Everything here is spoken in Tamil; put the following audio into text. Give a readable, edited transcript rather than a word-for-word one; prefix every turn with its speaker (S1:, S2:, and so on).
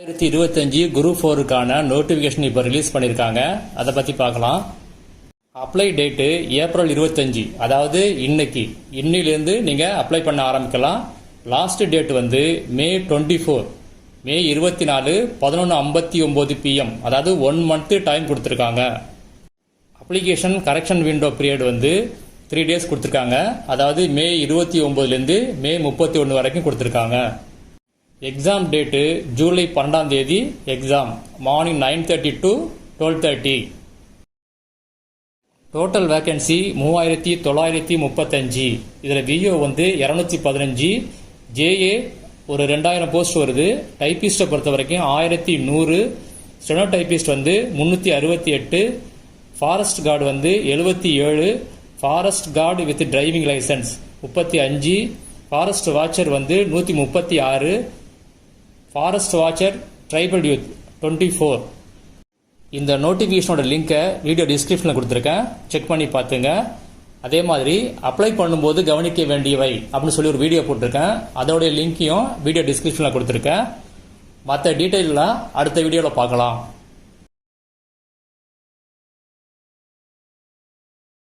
S1: 2025 குரூப் 4க்கான நோட்டிஃபிகேஷன் இப்போ ரிலீஸ் பண்ணியிருக்காங்க. அதை பற்றி பார்க்கலாம். அப்ளை டேட்டு ஏப்ரல் 25, அதாவது இன்னிலேருந்து நீங்கள் அப்ளை பண்ண ஆரம்பிக்கலாம். லாஸ்ட் டேட் வந்து மே 24, மே 24 11:59 PM, அதாவது 1 month டைம் கொடுத்துருக்காங்க. அப்ளிகேஷன் கரெக்ஷன் விண்டோ பீரியட் வந்து 3 days கொடுத்துருக்காங்க. அதாவது மே 29லேருந்து மே 31 வரைக்கும் கொடுத்துருக்காங்க. Exam date July 12 exam morning 9:30 to 12:30. Total vacancy 3935. இதில் விஓ வந்து 215, ஜேஏ ஒரு 2000 போஸ்ட் வருது. டைப்பிஸ்ட்டை பொறுத்த வரைக்கும் 1100, ஸ்டெனோ டைப்பிஸ்ட் வந்து 368, ஃபாரஸ்ட் கார்டு வந்து 77, forest guard with driving licence 35, forest watcher வந்து 136, ஃபாரஸ்ட் வாட்சர் ட்ரைபல் யூத் 24. இந்த நோட்டிஃபிகேஷனோட லிங்கை வீடியோ டிஸ்கிரிப்ஷனில் கொடுத்துருக்கேன், செக் பண்ணி பார்த்துங்க. அதே மாதிரி அப்ளை பண்ணும்போது கவனிக்க வேண்டியவை அப்படின்னு சொல்லி ஒரு வீடியோ போட்டிருக்கேன். அதோடைய லிங்கையும் வீடியோ டிஸ்கிரிப்ஷனில் கொடுத்துருக்கேன். மற்ற டீட்டெயிலாம் அடுத்த வீடியோவில் பார்க்கலாம்.